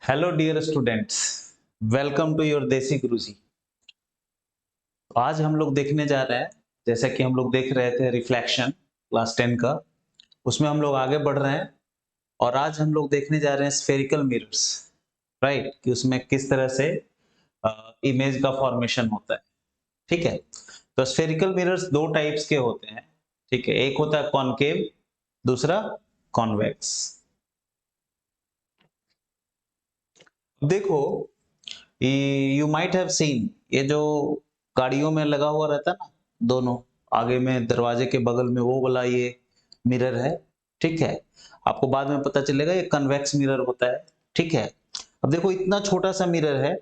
Hello dear students, welcome to your Desi Guruji. आज हम लोग देखने जा रहे हैं, जैसा कि हम लोग देख रहे थे रिफ्लेक्शन क्लास 10 का, उसमें हम लोग आगे बढ़ रहे हैं और आज हम लोग देखने जा रहे हैं स्फेरिकल मिरर्स, राइट, कि उसमें किस तरह से इमेज का फॉर्मेशन होता है। ठीक है, तो स्फेरिकल मिरर्स दो टाइप्स के होते हैं। ठीक है, एक होता है कॉनकेव, दूसरा कॉन्वेक्स। देखो, यू माइट हैव सीन, ये जो गाड़ियों में लगा हुआ रहता है ना, दोनों आगे में दरवाजे के बगल में, वो वाला ये मिरर है। ठीक है, आपको बाद में पता चलेगा ये कन्वेक्स मिरर होता है। ठीक है, अब देखो इतना छोटा सा मिरर है।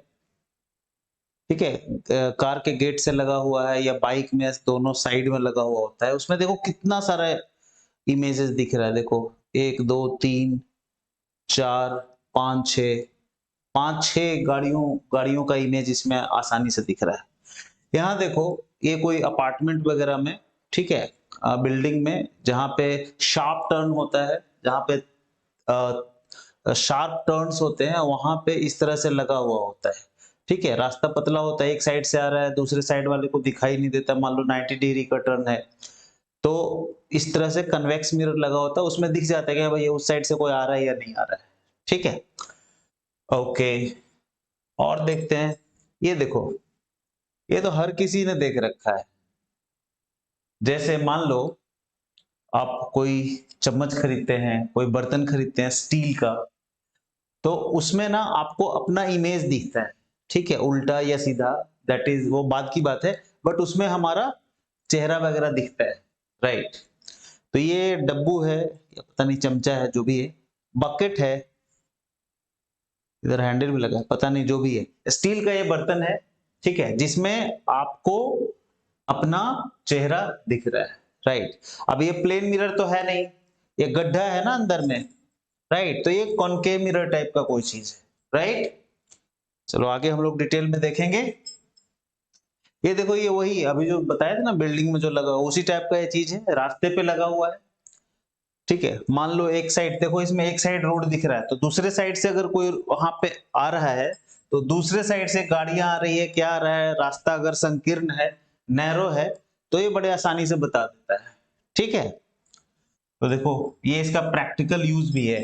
ठीक है, कार के गेट से लगा हुआ है या बाइक में दोनों साइड में लगा हुआ होता है। उसमें देखो कितना सारा इमेजेस दिख रहा है। देखो, एक दो तीन चार पांच छह, पांच छह गाड़ियों गाड़ियों का इमेज इसमें आसानी से दिख रहा है। यहाँ देखो, ये कोई अपार्टमेंट वगैरह में, ठीक है, बिल्डिंग में, जहां पे शार्प टर्न होता है, जहां पे शार्प टर्न्स होते हैं, वहां पे इस तरह से लगा हुआ होता है। ठीक है, रास्ता पतला होता है, एक साइड से आ रहा है, दूसरे साइड वाले को दिखाई नहीं देता। मान लो 90 डिग्री का टर्न है, तो इस तरह से कन्वेक्स मिरर लगा होता है, उसमें दिख जाता है कि भाई उस साइड से कोई आ रहा है या नहीं आ रहा है। ठीक है, ओके। और देखते हैं, ये देखो, ये तो हर किसी ने देख रखा है। जैसे मान लो आप कोई चम्मच खरीदते हैं, कोई बर्तन खरीदते हैं स्टील का, तो उसमें ना आपको अपना इमेज दिखता है। ठीक है, उल्टा या सीधा, दैट इज वो बात की बात है, बट उसमें हमारा चेहरा वगैरह दिखता है, राइट। तो ये डब्बू है या पता नहीं चमचा है, जो भी है, बकेट है, इधर हैंडल भी लगा है, पता नहीं, जो भी है, स्टील का ये बर्तन है। ठीक है, जिसमें आपको अपना चेहरा दिख रहा है, राइट। अब ये प्लेन मिरर तो है नहीं, ये गड्ढा है ना अंदर में, राइट, तो ये कॉनकेव मिरर टाइप का कोई चीज है, राइट। चलो आगे हम लोग डिटेल में देखेंगे। ये देखो, ये वही अभी जो बताया था ना, बिल्डिंग में जो लगा हुआ, उसी टाइप का ये चीज है, रास्ते पे लगा हुआ है। ठीक है, मान लो एक साइड देखो, इसमें एक साइड रोड दिख रहा है, तो दूसरे साइड से अगर कोई वहां पे आ रहा है, तो दूसरे साइड से गाड़ियां आ रही है, क्या आ रहा है, रास्ता अगर संकीर्ण है, नैरो है, तो ये बड़े आसानी से बता देता है। ठीक है, तो देखो ये इसका प्रैक्टिकल यूज भी है।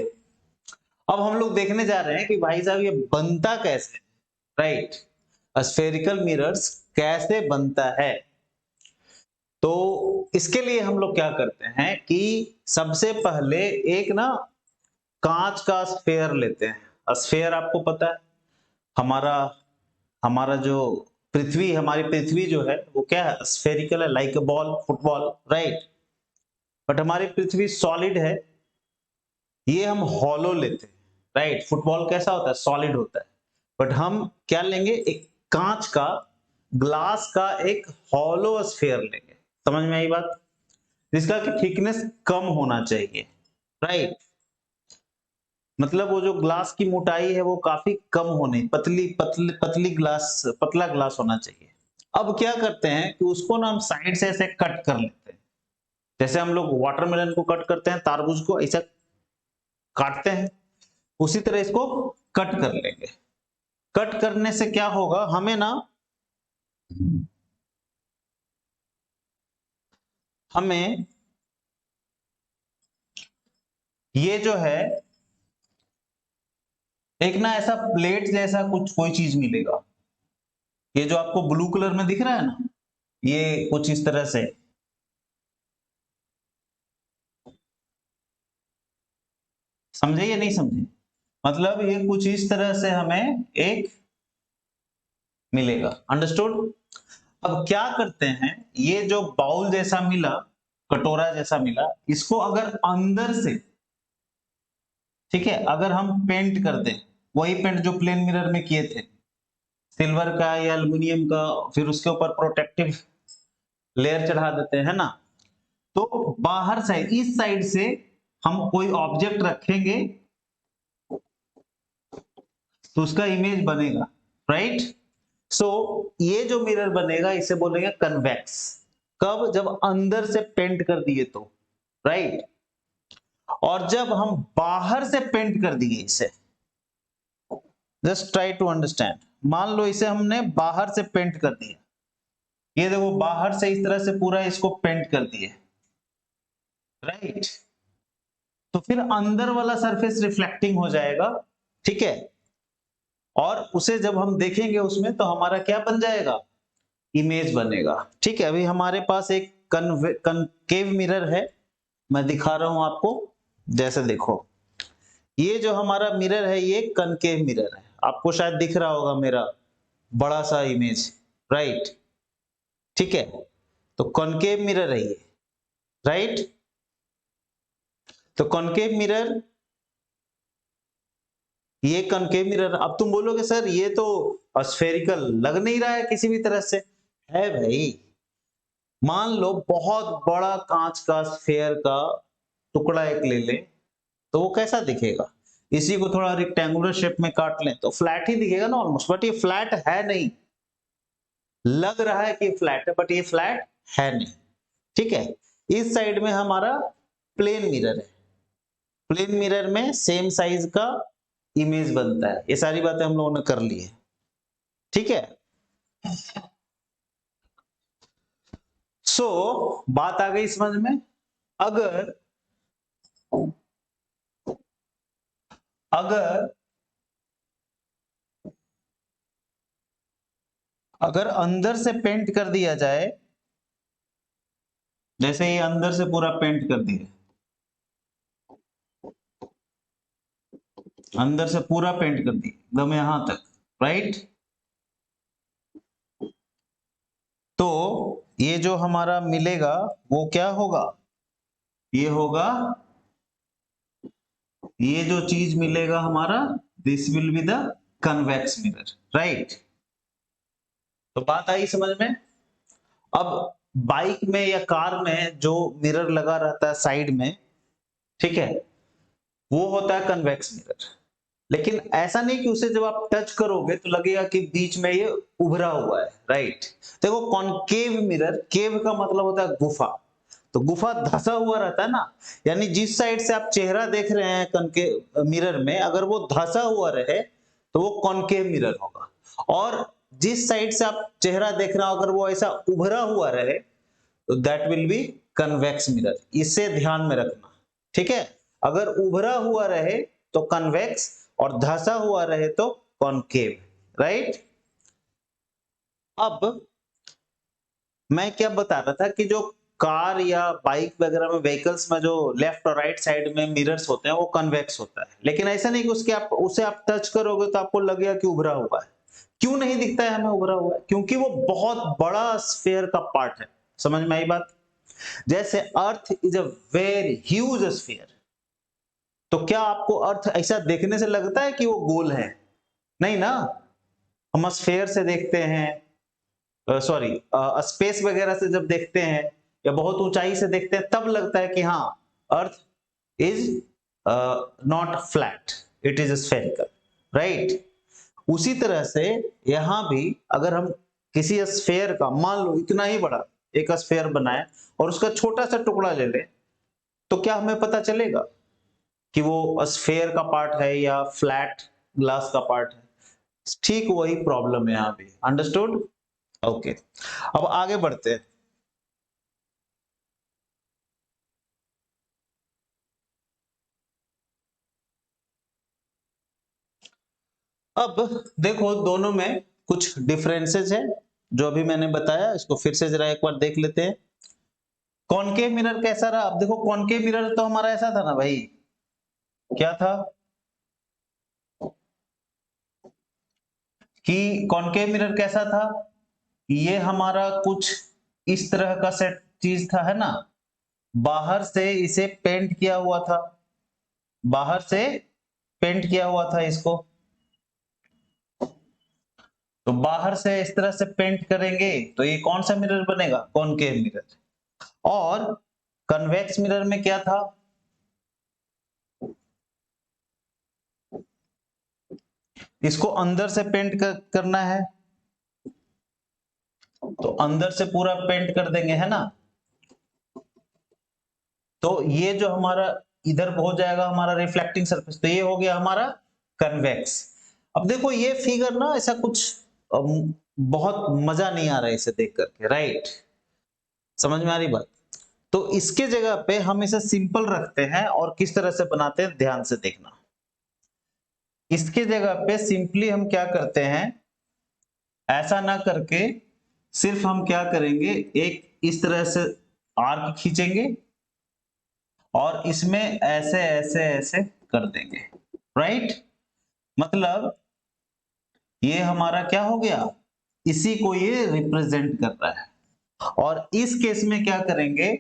अब हम लोग देखने जा रहे हैं कि भाई साहब ये बनता कैसे, राइट, स्फेरिकल मिरर्स कैसे बनता है। तो इसके लिए हम लोग क्या करते हैं कि सबसे पहले एक ना कांच का स्फेयर लेते हैं। स्फेयर आपको पता है, हमारा हमारा जो पृथ्वी, हमारी पृथ्वी जो है वो क्या है, स्फेरिकल है, like a ball, football, right. But हमारी पृथ्वी सॉलिड है, ये हम हॉलो लेते हैं, राइट। फुटबॉल कैसा होता है, सॉलिड होता है। बट हम क्या लेंगे, एक कांच का, ग्लास का एक हॉलो स्फेयर लेंगे। समझ में आई बात, जिसका कि थिकनेस कम होना चाहिए, राइट। मतलब वो जो ग्लास की मोटाई है वो काफी कम होनी, पतली पतली पतली ग्लास, पतला ग्लास होना चाहिए। अब क्या करते हैं कि उसको ना हम साइड से ऐसे कट कर लेते हैं, जैसे हम लोग वाटरमेलन को कट करते हैं, तारबूज को ऐसा काटते हैं, उसी तरह इसको कट कर लेंगे। कट करने से क्या होगा, हमें ना, हमें ये जो है एक ना ऐसा प्लेट जैसा कुछ कोई चीज मिलेगा। ये जो आपको ब्लू कलर में दिख रहा है ना, ये कुछ इस तरह से, समझे या नहीं समझे, मतलब ये कुछ इस तरह से हमें एक मिलेगा, अंडरस्टूड। अब क्या करते हैं, ये जो बाउल जैसा मिला, कटोरा जैसा मिला, इसको अगर अंदर से, ठीक है, अगर हम पेंट कर दें, वही पेंट जो प्लेन मिरर में किए थे, सिल्वर का या एल्युमिनियम का, फिर उसके ऊपर प्रोटेक्टिव लेयर चढ़ा देते हैं ना, तो बाहर साइड, इस साइड से हम कोई ऑब्जेक्ट रखेंगे, तो उसका इमेज बनेगा, राइट। सो ये जो मिरर बनेगा इसे बोलेंगे कन्वेक्स। कब, जब अंदर से पेंट कर दिए तो, राइट। और जब हम बाहर से पेंट कर दिए इसे, जस्ट ट्राई टू अंडरस्टैंड। मान लो इसे हमने बाहर से पेंट कर दिया, ये देखो बाहर से इस तरह से पूरा इसको पेंट कर दिए, राइट। तो फिर अंदर वाला सरफेस रिफ्लेक्टिंग हो जाएगा, ठीक है, और उसे जब हम देखेंगे उसमें तो हमारा क्या बन जाएगा, इमेज बनेगा, ठीक है। अभी हमारे पास एक कनकेव मिरर है, मैं दिखा रहा हूं आपको। जैसे देखो ये जो हमारा मिरर है ये कनकेव मिरर है, आपको शायद दिख रहा होगा मेरा बड़ा सा इमेज, राइट, ठीक है। तो कॉनकेव मिरर है ये, राइट। तो कॉनकेव मिरर, ये कॉनकेव मिरर, अब तुम बोलोगे सर ये तो स्फेरिकल लग नहीं रहा है किसी भी तरह से, है भाई। मान लो बहुत बड़ा कांच का स्फेयर का टुकड़ा एक ले ले, तो वो कैसा दिखेगा, इसी को थोड़ा रेक्टेंगुलर शेप में काट लें तो फ्लैट ही दिखेगा ना ऑलमोस्ट, बट ये फ्लैट है नहीं, लग रहा है कि फ्लैट है बट ये फ्लैट है नहीं, ठीक है। इस साइड में हमारा प्लेन मिरर है, प्लेन मिरर में सेम साइज का इमेज बनता है, ये सारी बातें हम लोगों ने कर ली है, ठीक है। बात आ गई समझ में। अगर अगर अगर अंदर से पेंट कर दिया जाए, जैसे ये अंदर से पूरा पेंट कर दिया, अंदर से पूरा पेंट कर दिया एकदम यहां तक, राइट। तो ये जो हमारा मिलेगा वो क्या होगा, ये होगा, ये जो चीज मिलेगा हमारा, this will be the convex mirror, right. तो बात आई समझ में। अब बाइक में या कार में जो मिरर लगा रहता है साइड में, ठीक है, वो होता है कन्वेक्स मिरर। लेकिन ऐसा नहीं कि उसे जब आप टच करोगे तो लगेगा कि बीच में ये उभरा हुआ है, राइट। देखो कॉनकेव मिरर, केव का मतलब होता है गुफा, तो गुफा धंसा हुआ रहता है ना, यानी जिस साइड से आप चेहरा देख रहे हैं कॉनकेव मिरर में, अगर वो धंसा हुआ रहे तो वो कॉनकेव मिरर होगा, और जिस साइड से आप चेहरा देख रहे हो अगर वो ऐसा उभरा हुआ रहे तो that will B convex mirror, इसे ध्यान में रखना, ठीक है। अगर उभरा हुआ रहे तो कन्वेक्स, और धंसा हुआ रहे तो कॉनकेव, राइट। अब मैं क्या बता रहा था कि जो कार या बाइक वगैरह में, व्हीकल्स में जो लेफ्ट और राइट साइड में मिरर्स होते हैं वो कन्वेक्स होता है, लेकिन ऐसा नहीं कि उसे आप टच करोगे तो आपको लगेगा कि उभरा हुआ है। क्यों नहीं दिखता है हमें उभरा हुआ है, क्योंकि वो बहुत बड़ा स्फीयर का पार्ट है, समझ में आई बात। जैसे earth is a very huge sphere, तो क्या आपको अर्थ ऐसा देखने से लगता है कि वो गोल है, नहीं ना। हम स्फीयर से देखते हैं, सॉरी स्पेस वगैरह से जब देखते हैं या बहुत ऊंचाई से देखते हैं तब लगता है कि हाँ earth is not flat, it is spherical, right. उसी तरह से यहां भी अगर हम किसी स्फेयर का, मान लो इतना ही बड़ा एक स्फेयर बनाए और उसका छोटा सा टुकड़ा ले ले, तो क्या हमें पता चलेगा कि वो स्फेयर का पार्ट है या फ्लैट ग्लास का पार्ट है। ठीक वही प्रॉब्लम है यहां भी, अंडरस्टूड, ओके। अब आगे बढ़ते हैं। अब देखो दोनों में कुछ डिफरेंसेस है, जो अभी मैंने बताया इसको फिर से जरा एक बार देख लेते हैं। कॉनकेव मिरर कैसा रहा, अब देखो कॉनकेव मिरर तो हमारा ऐसा था ना भाई, क्या था कि कॉनकेव मिरर कैसा था, ये हमारा कुछ इस तरह का सेट चीज था, है ना। बाहर से इसे पेंट किया हुआ था, बाहर से पेंट किया हुआ था इसको, तो बाहर से इस तरह से पेंट करेंगे तो ये कौन सा मिरर बनेगा, कॉनकेव मिरर। और कन्वेक्स मिरर में क्या था, इसको अंदर से पेंट करना है, तो अंदर से पूरा पेंट कर देंगे, है ना। तो ये जो हमारा इधर हो जाएगा हमारा रिफ्लेक्टिंग सरफेस, तो ये हो गया हमारा कन्वेक्स। अब देखो ये फिगर ना ऐसा कुछ बहुत मजा नहीं आ रहा है इसे देख करके, राइट? समझ में आ रही बात? तो इसके जगह पे हम इसे सिंपल रखते हैं और किस तरह से बनाते हैं ध्यान से देखना। इसके जगह पे सिंपली हम क्या करते हैं, ऐसा ना करके सिर्फ हम क्या करेंगे, एक इस तरह से आर्क खींचेंगे और इसमें ऐसे ऐसे ऐसे कर देंगे, राइट? मतलब ये हमारा क्या हो गया, इसी को ये रिप्रेजेंट कर रहा है। और इस केस में क्या करेंगे,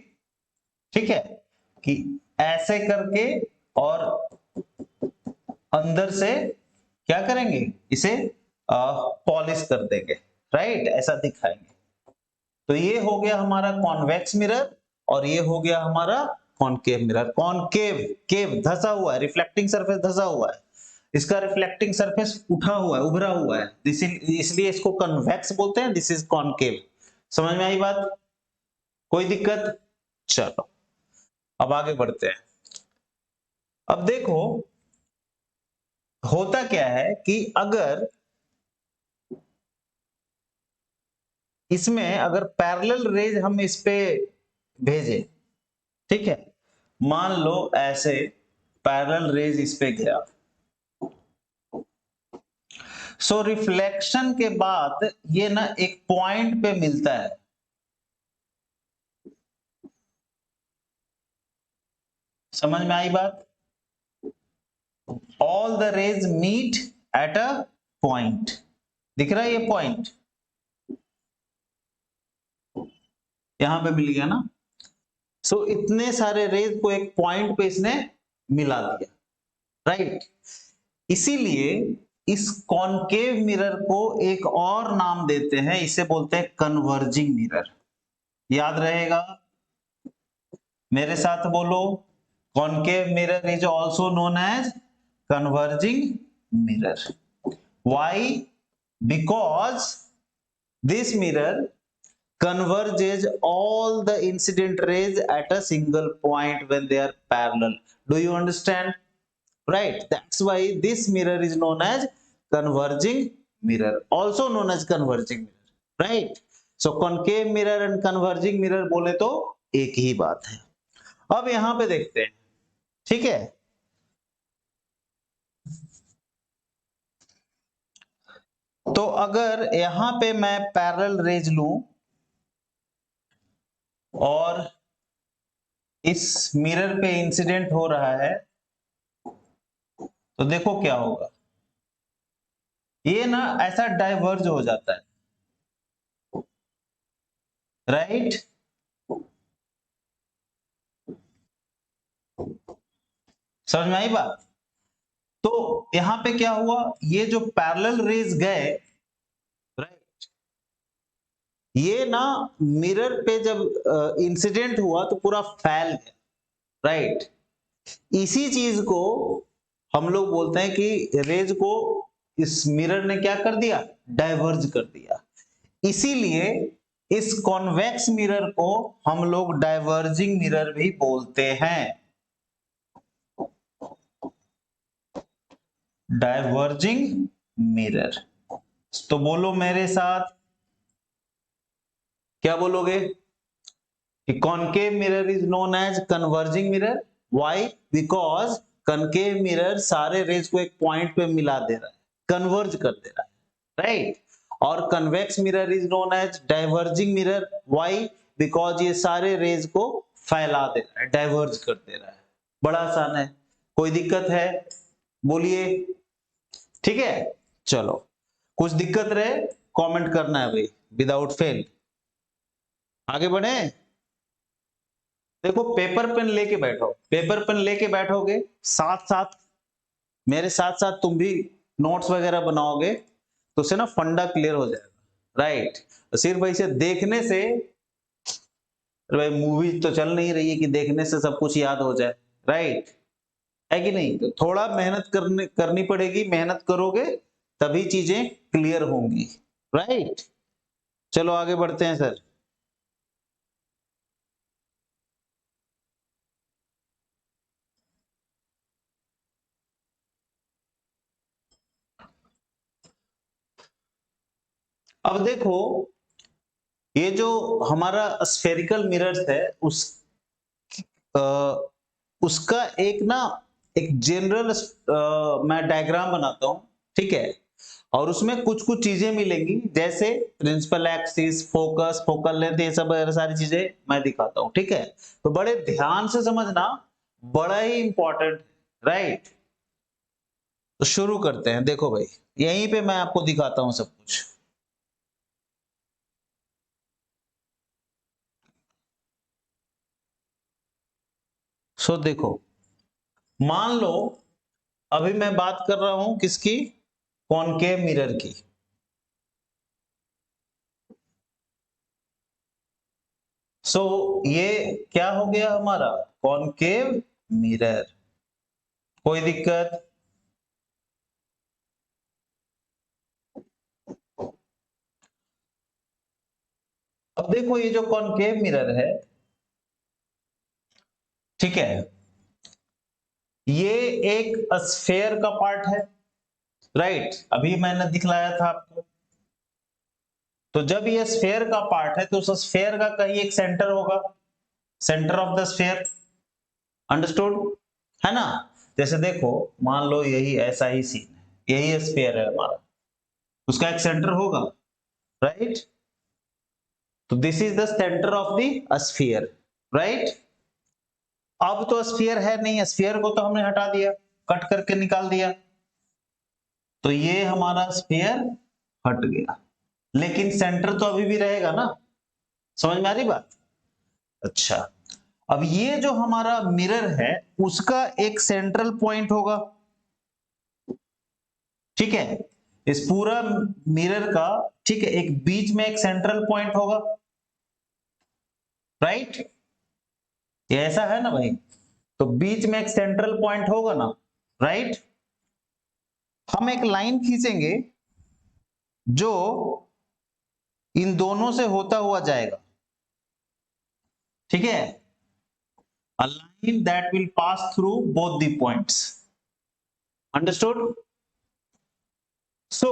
ठीक है, कि ऐसे करके और अंदर से क्या करेंगे, इसे पॉलिश कर देंगे, राइट? ऐसा दिखाएंगे। तो ये हो गया हमारा कॉन्वेक्स मिरर और ये हो गया हमारा कॉनकेव मिरर। कॉनकेव, केव धसा हुआ है, रिफ्लेक्टिंग सरफेस धसा हुआ है, इसका रिफ्लेक्टिंग सरफेस उठा हुआ है, उभरा हुआ है, इसलिए इसको कन्वेक्स बोलते हैं। This is concave. समझ में आई बात? कोई दिक्कत? चलो अब आगे बढ़ते हैं। अब देखो होता क्या है कि अगर इसमें अगर पैरेलल रेज हम इस पे भेजें, ठीक है, मान लो ऐसे पैरेलल रेज इस पे गया, सो रिफ्लेक्शन के बाद ये ना एक पॉइंट पे मिलता है। समझ में आई बात? All the rays meet at a point. दिख रहा है ये पॉइंट? यहां पे मिल गया ना। सो इतने सारे रेज को एक पॉइंट पे इसने मिला दिया, राइट? इसीलिए इस कॉनकेव मिरर को एक और नाम देते हैं, इसे बोलते हैं कन्वर्जिंग मिरर। याद रहेगा? मेरे साथ बोलो, concave mirror is also known as converging mirror. Why? Because this mirror converges all the incident rays at a single point when they are parallel. Do you understand? Right, that's why this mirror is known as converging mirror, also known as converging mirror, right? So concave mirror and converging mirror बोले तो एक ही बात है। अब यहां पे देखते हैं, ठीक है, तो अगर यहां पे मैं पैरेलल रेज लूं और इस मिरर पे इंसिडेंट हो रहा है, तो देखो क्या होगा, ये ना ऐसा डाइवर्ज हो जाता है, राइट? समझ में आई बात? तो यहां पे क्या हुआ, ये जो पैरेलल रेज गए, राइट, ये ना मिरर पे जब इंसिडेंट हुआ तो पूरा फैल गया, राइट? इसी चीज को हम लोग बोलते हैं कि रेज को इस मिरर ने क्या कर दिया, डाइवर्ज कर दिया। इसीलिए इस कॉन्वेक्स मिरर को हम लोग डाइवर्जिंग मिरर भी बोलते हैं। Diverging mirror. तो बोलो मेरे साथ, क्या बोलोगे? कि concave mirror is known as converging mirror. Why? Because concave mirror सारे रेज को एक पॉइंट पे मिला दे रहा है, कन्वर्ज कर दे रहा है, राइट? और convex mirror is known as diverging mirror. Why? Because ये सारे रेज को फैला दे रहा है, डाइवर्ज कर दे रहा है। बड़ा आसान है, कोई दिक्कत है? बोलिए। ठीक है, चलो, कुछ दिक्कत रहे कमेंट करना है भाई, विदाउट फेल। आगे बढ़े। देखो पेपर पेन लेके बैठो, पेपर पेन लेके बैठोगे, साथ साथ मेरे साथ साथ तुम भी नोट्स वगैरह बनाओगे, तो उससे ना फंडा क्लियर हो जाएगा, राइट? तो सिर्फ ऐसे देखने से, अरे भाई मूवी तो चल नहीं रही है कि देखने से सब कुछ याद हो जाए, राइट? है कि नहीं? तो थोड़ा मेहनत करनी पड़ेगी, मेहनत करोगे तभी चीजें क्लियर होंगी, राइट? चलो आगे बढ़ते हैं सर। अब देखो, ये जो हमारा स्फेरिकल मिरर्स है अ, उसका एक ना एक जनरल मैं डायग्राम बनाता हूं, ठीक है, और उसमें कुछ कुछ चीजें मिलेंगी जैसे principal axis, focus, focal length, ये सब सारी चीजें मैं दिखाता हूं, ठीक है। तो बड़े ध्यान से समझना, बड़ा ही इंपॉर्टेंट, राइट। तो शुरू करते हैं। देखो भाई, यहीं पे मैं आपको दिखाता हूं सब कुछ। सो देखो, मान लो अभी मैं बात कर रहा हूं किसकी, कॉनकेव मिरर की। सो ये क्या हो गया हमारा, कॉनकेव मिरर। कोई दिक्कत? अब देखो, ये जो कॉनकेव मिरर है, ठीक है, ये एक स्फेयर का पार्ट है, राइट। अभी मैंने दिखलाया था आपको। तो जब ये स्फेयर का पार्ट है तो उस स्फेयर का कहीं एक सेंटर होगा, centre of the sphere, understood, है ना। जैसे देखो, मान लो यही ऐसा ही सीन है, यही स्फेयर है हमारा, उसका एक सेंटर होगा, राइट। तो this is the centre of the sphere, right. अब तो स्फीयर है नहीं, स्फीयर को तो हमने हटा दिया, कट करके निकाल दिया, तो ये हमारा स्फीयर हट गया, लेकिन सेंटर तो अभी भी रहेगा ना। समझ में आ रही बात? अच्छा, अब ये जो हमारा मिरर है उसका एक सेंट्रल पॉइंट होगा, ठीक है, इस पूरा मिरर का, ठीक है, एक बीच में एक सेंट्रल पॉइंट होगा, राइट। ये ऐसा है ना भाई, तो बीच में एक सेंट्रल पॉइंट होगा ना, राइट। हम एक लाइन खींचेंगे जो इन दोनों से होता हुआ जाएगा, ठीक है, a line that will pass through both the points, understood। so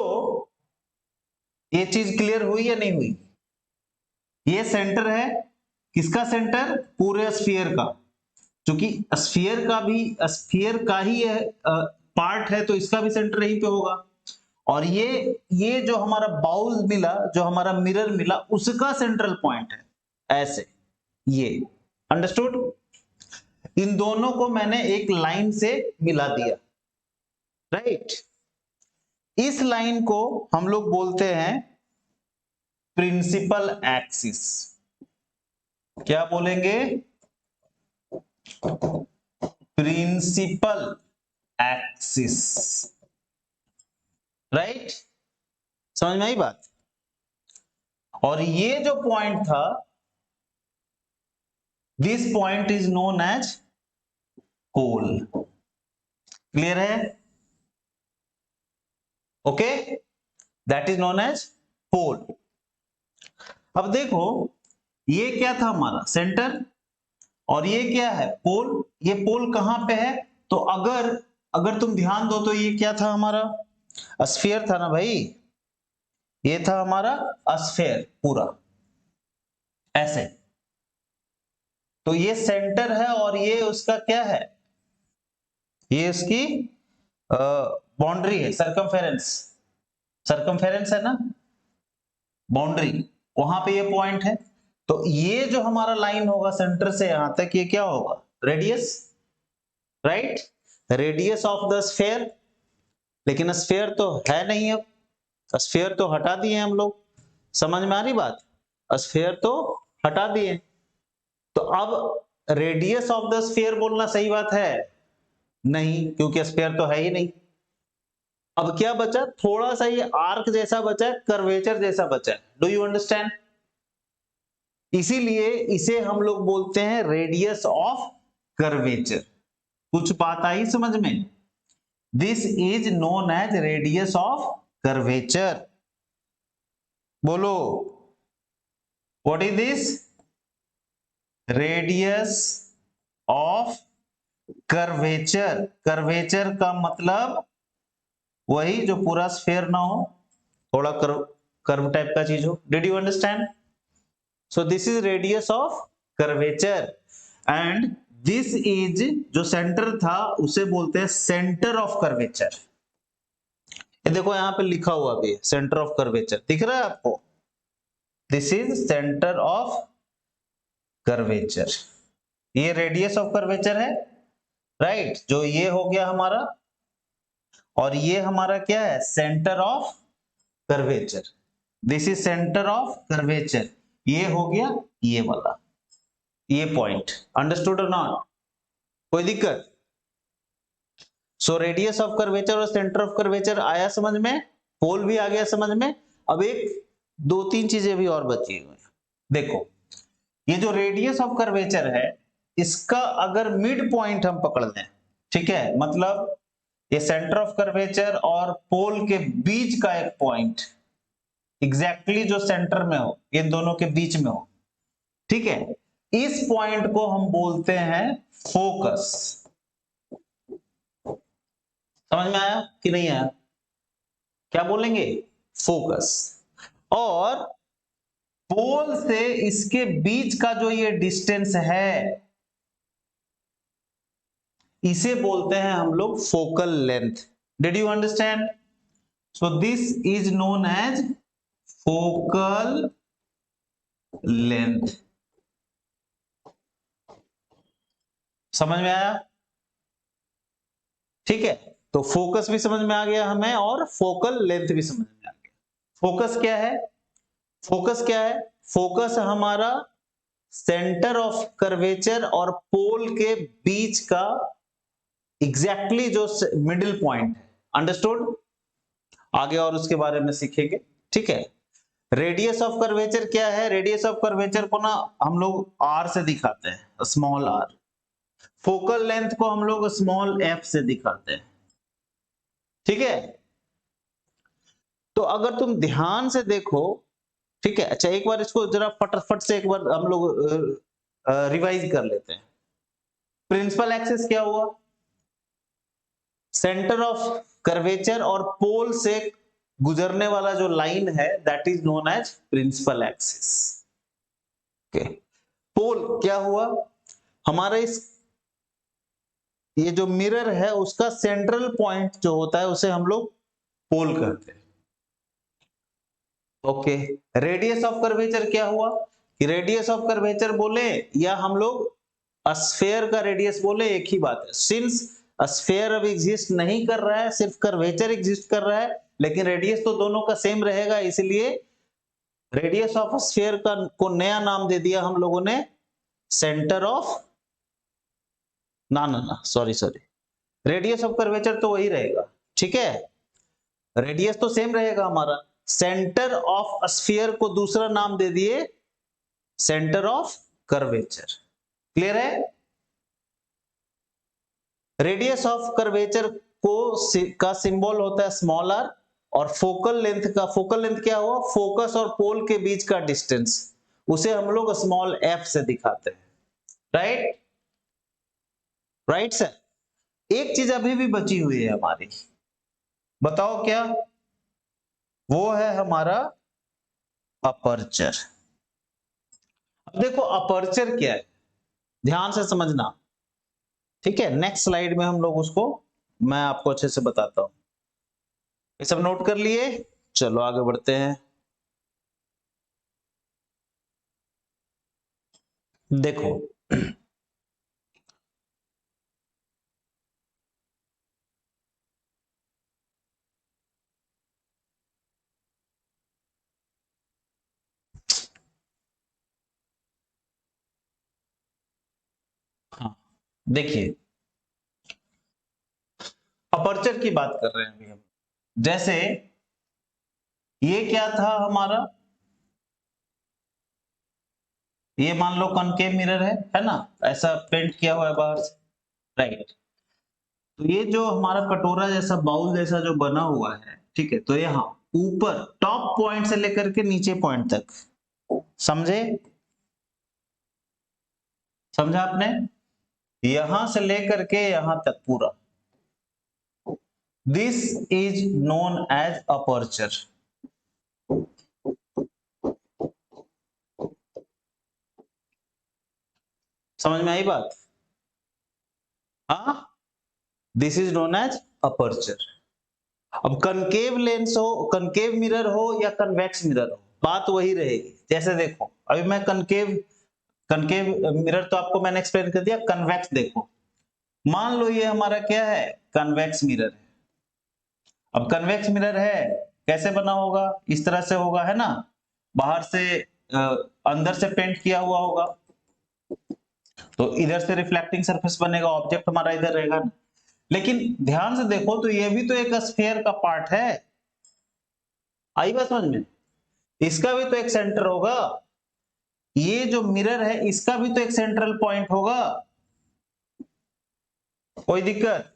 ये चीज क्लियर हुई या नहीं हुई? ये सेंटर है, किसका सेंटर, पूरे स्फीयर का, क्योंकि स्फीयर का ही पार्ट है, तो इसका भी सेंटर यहीं पे होगा। और ये जो हमारा बाउल मिला, जो हमारा मिरर मिला, उसका सेंट्रल पॉइंट है, ऐसे, ये, अंडरस्टूड। इन दोनों को मैंने एक लाइन से मिला दिया, राइट। इस लाइन को हम लोग बोलते हैं प्रिंसिपल एक्सिस। क्या बोलेंगे? Principal axis, right. समझ में आई बात? और ये जो पॉइंट था, this point is known as pole. Clear है? Okay, that is known as pole. अब देखो, ये क्या था हमारा सेंटर, और ये क्या है, पोल। ये पोल कहां पे है? तो अगर अगर तुम ध्यान दो तो ये क्या था हमारा, स्फीयर था ना भाई, ये था हमारा स्फीयर पूरा, ऐसे। तो ये सेंटर है और ये उसका क्या है, ये उसकी बाउंड्री है, सरकमफेरेंस, सरकमफेरेंस है ना, बाउंड्री, वहां पे ये पॉइंट है। तो ये जो हमारा लाइन होगा सेंटर से यहां तक, ये क्या होगा, radius, right, radius of the sphere. लेकिन स्फीयर तो है नहीं, अब स्फीयर तो हटा दिए हम लोग। समझ में आ रही बात? स्फीयर तो हटा दिए, तो अब रेडियस ऑफ द स्फीयर बोलना सही बात है नहीं, क्योंकि स्फीयर तो है ही नहीं। अब क्या बचा, थोड़ा सा ये आर्क जैसा बचा है, कर्वेचर जैसा बचा है। Do you understand? इसीलिए इसे हम लोग बोलते हैं रेडियस ऑफ कर्वेचर। कुछ बात आई समझ में? This is known as radius of curvature. बोलो, what is this? Radius of curvature. Curvature का मतलब वही, जो पूरा स्फेयर ना हो, थोड़ा कर्व, कर्व टाइप का चीज हो। Did you understand? So this is radius of curvature and this is, जो सेंटर था उसे बोलते हैं सेंटर ऑफ कर्वेचर। ये देखो यहां पे लिखा हुआ भी है सेंटर ऑफ कर्वेचर, दिख रहा है आपको? This is centre of curvature. ये रेडियस ऑफ कर्वेचर है, राइट? जो ये हो गया हमारा, और ये हमारा क्या है? Centre of curvature. This is centre of curvature. ये हो गया ये वाला, ये पॉइंट। अंडरस्टूड और नॉट? कोई दिक्कत? सो रेडियस ऑफ कर्वेचर और सेंटर ऑफ कर्वेचर आया समझ में, पोल भी आ गया समझ में। अब एक दो तीन चीजें भी और बची हुई हैं। देखो, ये जो रेडियस ऑफ कर्वेचर है, इसका अगर मिड पॉइंट हम पकड़ लें, ठीक है, मतलब ये सेंटर ऑफ कर्वेचर और पोल के बीच का एक पॉइंट एग्जैक्टली जो सेंटर में हो, इन दोनों के बीच में हो, ठीक है, इस पॉइंट को हम बोलते हैं फोकस। समझ में आया कि नहीं आया? क्या बोलेंगे? फोकस। और पोल से इसके बीच का जो ये डिस्टेंस है, इसे बोलते हैं हम लोग focal length. Did you understand? So this is known as focal length. समझ में आया? ठीक है, तो फोकस भी समझ में आ गया हमें और फोकल लेंथ भी समझ में आ गया। फोकस क्या है? फोकस क्या है? फोकस हमारा सेंटर ऑफ कर्वेचर और पोल के बीच का एग्जैक्टली जो मिडिल पॉइंट है। अंडरस्टूड? आगे और उसके बारे में सीखेंगे, ठीक है। रेडियस ऑफ कर्वेचर क्या है? रेडियस ऑफ कर्वेचर को ना हम लोग आर से दिखाते हैं, स्मॉल आर। फोकल लेंथ को हम लोग स्मॉल एफ से दिखाते हैं, ठीक है। तो अगर तुम ध्यान से देखो, ठीक है, अच्छा एक बार इसको जरा फटाफट से एक बार हम लोग रिवाइज कर लेते हैं। प्रिंसिपल एक्सिस क्या हुआ? सेंटर ऑफ कर्वेचर और पोल से गुजरने वाला जो लाइन है, that is known as principal axis. Okay, pole क्या हुआ? हमारे इस ये जो मिरर है उसका सेंट्रल पॉइंट जो होता है उसे हम लोग पोल कहते हैं। ओके, रेडियस ऑफ कर्वेचर क्या हुआ? कि रेडियस ऑफ कर्वेचर बोले या हम लोग स्फेयर का रेडियस बोले, एक ही बात है। सिंस स्फेयर अब एग्जिस्ट नहीं कर रहा है, सिर्फ कर्वेचर एग्जिस्ट कर रहा है, लेकिन रेडियस तो दोनों का सेम रहेगा, इसलिए रेडियस ऑफ स्फेयर का को नया नाम दे दिया हम लोगों ने सेंटर ऑफ, ना सॉरी रेडियस ऑफ कर्वेचर तो वही रहेगा, ठीक है, रेडियस तो सेम रहेगा हमारा। सेंटर ऑफ स्फीयर को दूसरा नाम दे दिए सेंटर ऑफ कर्वेचर। क्लियर है? रेडियस ऑफ कर्वेचर को का सिंबल होता है स्मॉल आर, और फोकल लेंथ क्या हुआ? फोकस और पोल के बीच का डिस्टेंस, उसे हम लोग स्मॉल एफ से दिखाते हैं। राइट? Right sir. एक चीज अभी भी बची हुई है हमारी, बताओ क्या? वो है हमारा अपर्चर। अब देखो अपर्चर क्या है, ध्यान से समझना, ठीक है। नेक्स्ट स्लाइड में हम लोग उसको, मैं आपको अच्छे से बताता हूं। ये सब नोट कर लिए? चलो आगे बढ़ते हैं। देखो हाँ, देखिए अपर्चर की बात कर रहे हैं अभी हम। जैसे ये क्या था हमारा, ये मान लो कॉनकेव मिरर है ना, ऐसा पेंट किया हुआ है बाहर से, राइट। तो ये जो हमारा कटोरा जैसा बाउल जैसा जो बना हुआ है, ठीक है, तो यहाँ ऊपर टॉप पॉइंट से लेकर के नीचे पॉइंट तक, समझे? समझा आपने? यहां से लेकर के यहां तक पूरा, this is known as aperture. समझ में आई बात? हाँ, this is known as aperture. अब कनकेव लेंस हो, कनकेव मिरर हो या कन्वेक्स मिरर हो, बात वही रहेगी। जैसे देखो अभी मैं कनकेव कनकेव मिरर तो आपको मैंने एक्सप्लेन कर दिया। कन्वेक्स देखो, मान लो ये हमारा क्या है, कन्वेक्स मिरर है। अब कन्वेक्स मिरर है, कैसे बना होगा, इस तरह से होगा, है ना, बाहर से अंदर से पेंट किया हुआ होगा, तो इधर से रिफ्लेक्टिंग सरफेस बनेगा, ऑब्जेक्ट हमारा इधर रहेगा ना। लेकिन ध्यान से देखो तो ये भी तो एक स्फीयर का पार्ट है। आई बात समझ में? इसका भी तो एक सेंटर होगा। ये जो मिरर है इसका भी तो एक सेंट्रल पॉइंट होगा। कोई दिक्कत?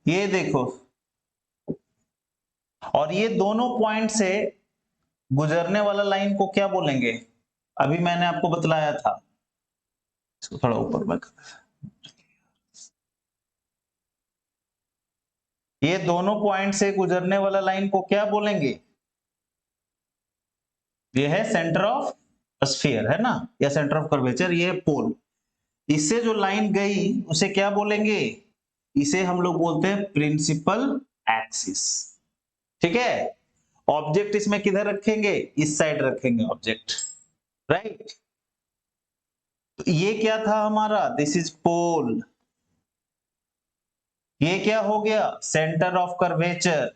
ये देखो, और ये दोनों पॉइंट से गुजरने वाला लाइन को क्या बोलेंगे? अभी मैंने आपको बतलाया था, इसको थोड़ा ऊपर में, ये दोनों पॉइंट से गुजरने वाला लाइन को क्या बोलेंगे? ये है सेंटर ऑफ स्फीयर, है ना, या सेंटर ऑफ कर्वेचर, ये है पोल। इससे जो लाइन गई उसे क्या बोलेंगे? इसे हम लोग बोलते हैं प्रिंसिपल एक्सिस। ठीक है, ऑब्जेक्ट इसमें किधर रखेंगे? इस साइड रखेंगे ऑब्जेक्ट, राइट। तो ये क्या था हमारा? This is pole. ये क्या हो गया? Centre of curvature,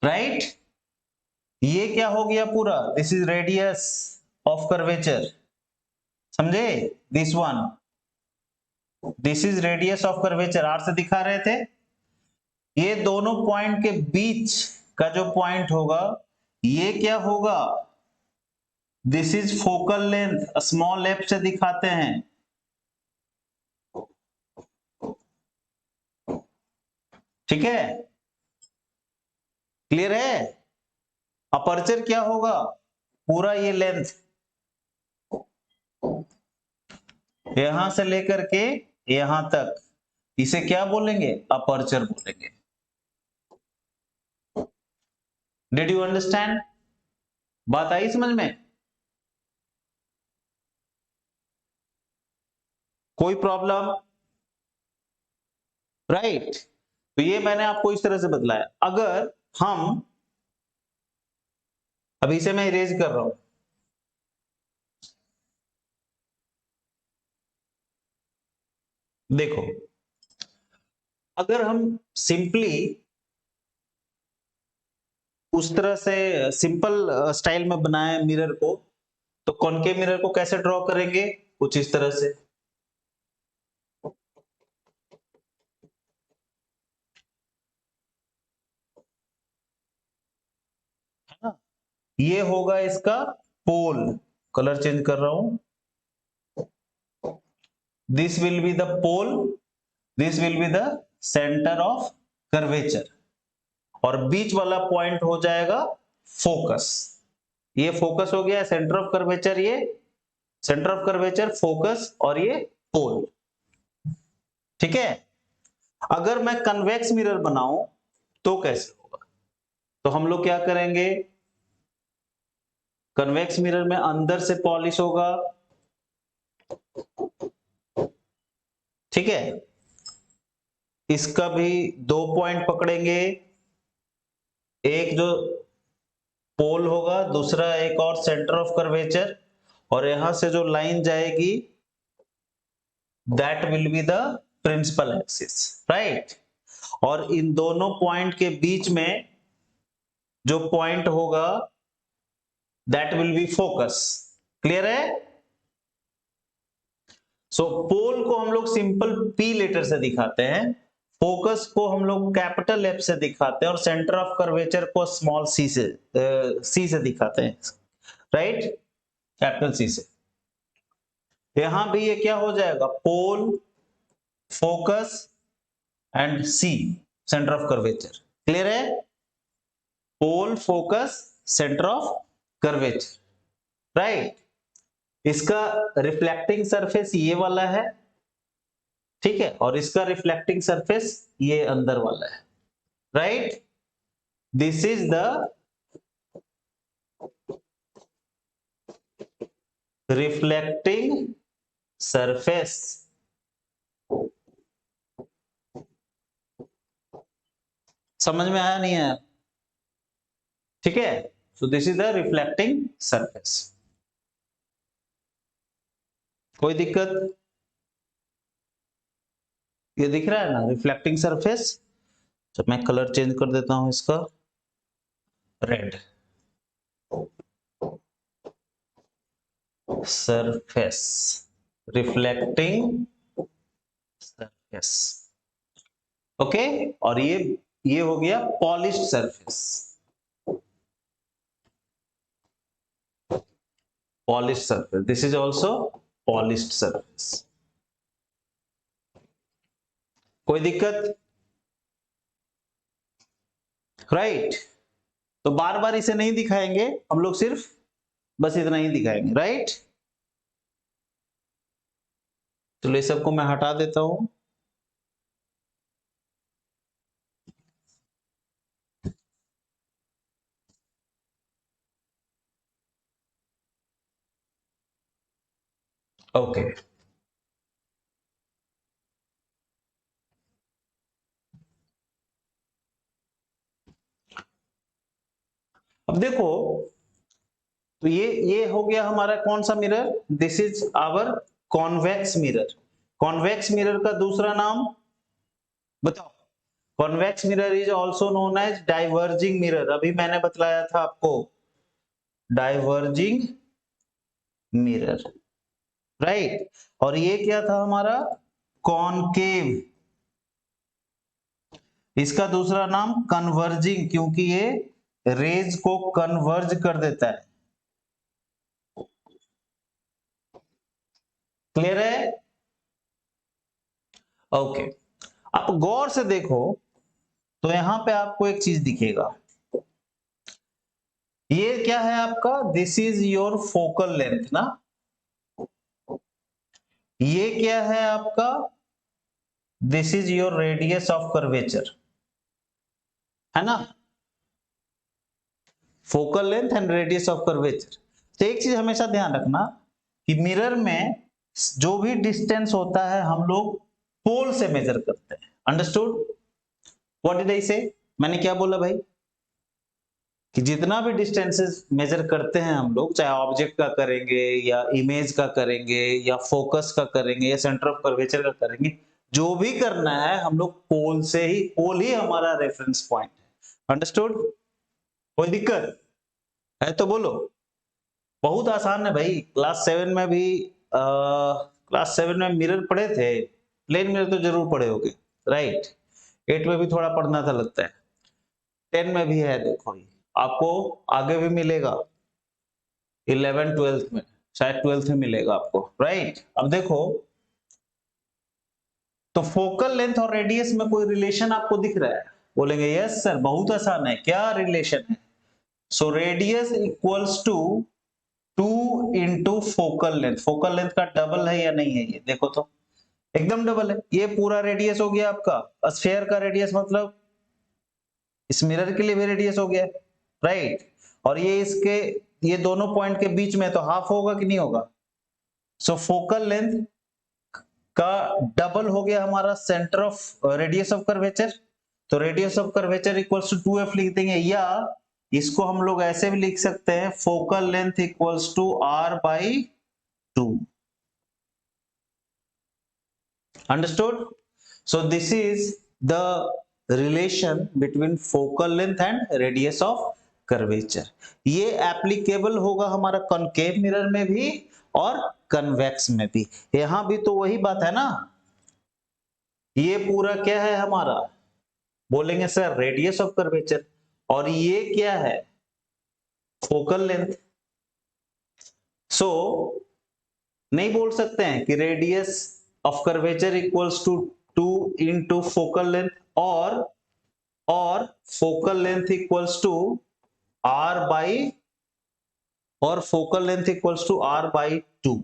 right. ये क्या हो गया पूरा? This is radius of curvature, समझे? This one, this is radius of curvature, R से दिखा रहे थे। ये दोनों पॉइंट के बीच का जो पॉइंट होगा ये क्या होगा? This is focal length, small F से दिखाते हैं, ठीक है, क्लियर है? अपर्चर क्या होगा? पूरा ये लेंथ यहां से लेकर के यहां तक, इसे क्या बोलेंगे? अपर्चर बोलेंगे। Did you understand? बात आई समझ में? कोई प्रॉब्लम? राइट। तो ये मैंने आपको इस तरह से बतलाया। अगर हम अभी इसे मैं इरेज कर रहा हूं, देखो अगर हम सिंपली उस तरह से सिंपल स्टाइल में बनाए मिरर को, तो कॉनकेव मिरर को कैसे ड्रॉ करेंगे? कुछ इस तरह से, है ना। ये होगा इसका पोल, कलर चेंज कर रहा हूं, this will be the pole, this will be the centre of curvature, और बीच वाला पॉइंट हो जाएगा फोकस। ये फोकस हो गया, सेंटर ऑफ कर्वेचर, ये सेंटर ऑफ कर्वेचर, फोकस, और ये पोल, ठीक है। अगर मैं कन्वेक्स मिरर बनाऊं तो कैसे होगा? तो हम लोग क्या करेंगे, कन्वेक्स मिरर में अंदर से पॉलिश होगा, ठीक है, इसका भी दो पॉइंट पकड़ेंगे, एक जो पोल होगा, दूसरा एक और सेंटर ऑफ कर्वेचर, और यहां से जो लाइन जाएगी that will be the principal axis, right. और इन दोनों पॉइंट के बीच में जो पॉइंट होगा that will B focus, clear है? सो पोल को हम लोग सिंपल पी लेटर से दिखाते हैं, फोकस को हम लोग कैपिटल एफ से दिखाते हैं, और सेंटर ऑफ कर्वेचर को स्मॉल सी से दिखाते हैं, राइट, कैपिटल सी से। यहां भी ये क्या हो जाएगा? Pole, focus and C, centre of curvature, clear है? Pole, focus, centre of curvature, right. इसका रिफ्लेक्टिंग सरफेस ये वाला है, ठीक है, और इसका रिफ्लेक्टिंग सरफेस ये अंदर वाला है, right. This is the reflecting surface. समझ में आया नहीं आया? ठीक है, सो this is the reflecting surface. कोई दिक्कत? ये दिख रहा है ना रिफ्लेक्टिंग सरफेस? तो मैं कलर चेंज कर देता हूं इसका, red. Surface, reflecting surface. Okay, और ये हो गया polished surface. Polished surface, this is also polished surface. कोई दिक्कत? राइट, तो बार बार इसे नहीं दिखाएंगे हम लोग, सिर्फ बस इतना ही दिखाएंगे, राइट। तो ये सबको मैं हटा देता हूं। ओके, अब देखो, तो ये हो गया हमारा कौन सा mirror? This is our convex mirror. Convex mirror का दूसरा नाम बताओ। Convex mirror is also known as diverging mirror. अभी मैंने बतलाया था आपको, डाइवर्जिंग मिरर, राइट। और ये क्या था हमारा? कॉनकेव। इसका दूसरा नाम कन्वर्जिंग, क्योंकि ये रेज को कन्वर्ज कर देता है। क्लियर है? ओके, आप गौर से देखो तो यहां पे आपको एक चीज दिखेगा। ये क्या है आपका? This is your focal length ना। ये क्या है आपका? This is your radius of curvature, है ना। Focal length and radius of curvature. तो एक चीज हमेशा ध्यान रखना कि मिरर में जो भी डिस्टेंस होता है हम लोग पोल से मेजर करते हैं। अंडरस्टूड? व्हाट डिड आई से? मैंने क्या बोला भाई? कि जितना भी डिस्टेंसेस मेजर करते हैं हम लोग, चाहे ऑब्जेक्ट का करेंगे या इमेज का करेंगे या फोकस का करेंगे या सेंटर ऑफ कर्वेचर का करेंगे, जो भी करना है हम लोग पोल से ही, पोल ही हमारा रेफरेंस पॉइंट है। अंडरस्टूड? कोई दिक्कत है तो बोलो। बहुत आसान है भाई। क्लास 7 में भी क्लास 7 में मिरर पढ़े थे, प्लेन मिरर तो जरूर पढ़े होगे, राइट। 8 में भी थोड़ा पढ़ना था लगता है, 10 में भी है, देखो आपको आगे भी मिलेगा, 11 12th में, शायद 12th में मिलेगा आपको, राइट। अब देखो, तो फोकल लेंथ और रेडियस में कोई रिलेशन आपको दिख रहा है? बोलेंगे यस सर, बहुत आसान है। क्या रिलेशन है? So radius equals to 2 into focal length. Focal length का डबल है या नहीं है? ये देखो तो एकदम डबल है। ये पूरा रेडियस हो गया आपका स्फीयर का रेडियस, मतलब इस मिरर के लिए भी रेडियस हो गया, राइट। और ये इसके, ये दोनों पॉइंट के बीच में तो हाफ होगा कि नहीं होगा? सो फोकल लेंथ का डबल हो गया हमारा centre of radius of curvature. तो radius of curvature equals to 2f लिख देंगे, या इसको हम लोग ऐसे भी लिख सकते हैं, focal length equals to r by 2। Understood? So this is the relation between focal length and radius of curvature. ये एप्लीकेबल होगा हमारा कॉनकेव मिरर में भी और कन्वेक्स में भी। यहां भी तो वही बात है ना। ये पूरा क्या है हमारा? बोलेंगे सर रेडियस ऑफ कर्वेचर, और ये क्या है? Focal length. सो नहीं बोल सकते हैं कि radius of curvature equals to 2 into focal length, और focal length equals to r by, और focal length equals to r by 2।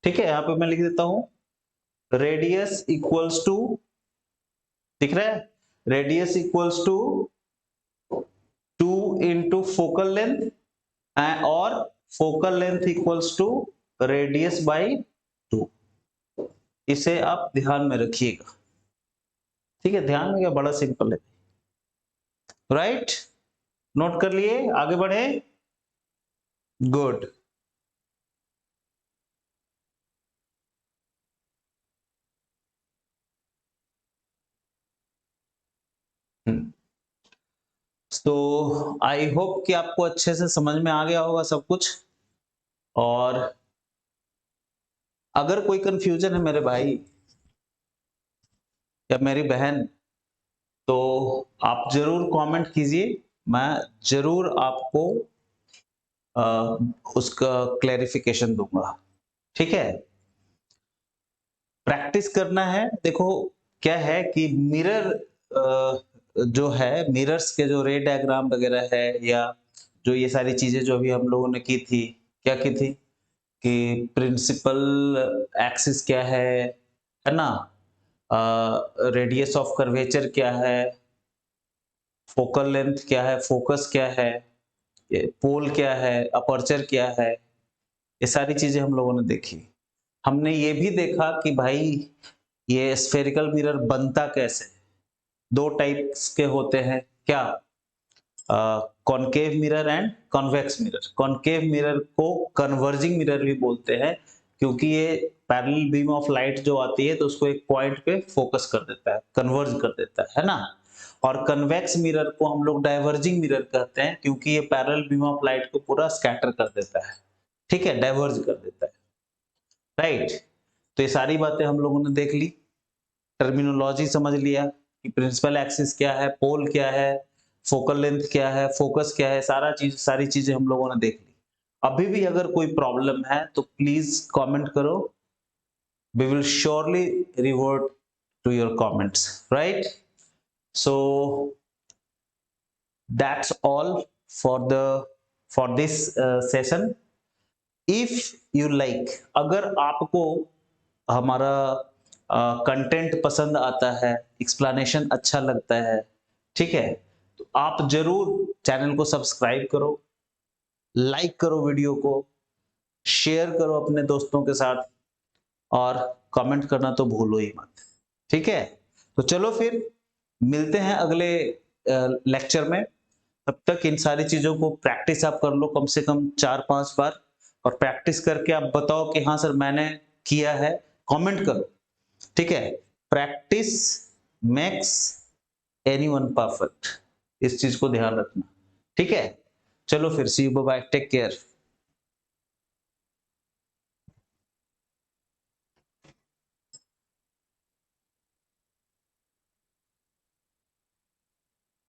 ठीक है, यहां पे मैं लिख देता हूं रेडियस इक्वल्स टू, दिख रहा है, radius equals to 2 into focal length और focal length equals to radius by 2। इसे आप ध्यान में रखिएगा, ठीक है। ध्यान में क्या, बड़ा सिंपल है, राइट। नोट कर लिए, आगे बढ़े। गुड। तो आई होप कि आपको अच्छे से समझ में आ गया होगा सब कुछ। और अगर कोई कंफ्यूजन है मेरे भाई या मेरी बहन, तो आप जरूर कमेंट कीजिए, मैं जरूर आपको उसका क्लैरिफिकेशन दूंगा, ठीक है। प्रैक्टिस करना है। देखो क्या है कि मिरर जो है, मिरर्स के जो रे डायग्राम वगैरह है, या जो ये सारी चीजें जो अभी हम लोगों ने की थी, क्या की थी कि प्रिंसिपल एक्सिस क्या है ना, रेडियस ऑफ कर्वेचर क्या है, फोकल लेंथ क्या है, फोकस क्या है, पोल क्या है, अपर्चर क्या है, ये सारी चीजें हम लोगों ने देखी। हमने ये भी देखा कि भाई ये स्फेरिकल मिरर बनता कैसे। दो टाइप्स के होते हैं, क्या, concave mirror and convex mirror. Concave mirror को कन्वर्जिंग मिरर भी बोलते हैं, क्योंकि ये पैरेलल बीम ऑफ लाइट जो आती है तो उसको एक पॉइंट पे फोकस कर देता है, कन्वर्ज कर देता है ना। और कन्वेक्स मिरर को हम लोग डाइवर्जिंग मिरर कहते हैं, क्योंकि ये पैरेलल बीम ऑफ लाइट को पूरा स्कैटर कर देता है, ठीक है, डाइवर्ज कर देता है, राइट। तो ये सारी बातें हम लोगों ने देख ली, टर्मिनोलॉजी समझ लिया कि प्रिंसिपल एक्सिस क्या है, पोल क्या है, फोकल लेंथ क्या है, फोकस क्या है, सारी चीजें हम लोगों ने देख ली। अभी भी अगर कोई प्रॉब्लम है तो प्लीज कमेंट करो, we will surely revert to your comments, right? So that's all for this session. If you like, अगर आपको हमारा कंटेंट पसंद आता है, एक्सप्लेनेशन अच्छा लगता है, ठीक है, तो आप जरूर चैनल को सब्सक्राइब करो, लाइक करो वीडियो को, शेयर करो अपने दोस्तों के साथ, और कमेंट करना तो भूलो ही मत, ठीक है। तो चलो फिर मिलते हैं अगले लेक्चर में। तब तक इन सारी चीजों को प्रैक्टिस आप कर लो कम से कम 4-5 बार, और प्रैक्टिस करके आप बताओ कि हाँ सर मैंने किया है, कमेंट करो, ठीक है। प्रैक्टिस मेक्स एनीवन परफेक्ट, इस चीज को ध्यान रखना, ठीक है। चलो फिर, सी यू, बाय, टेक केयर।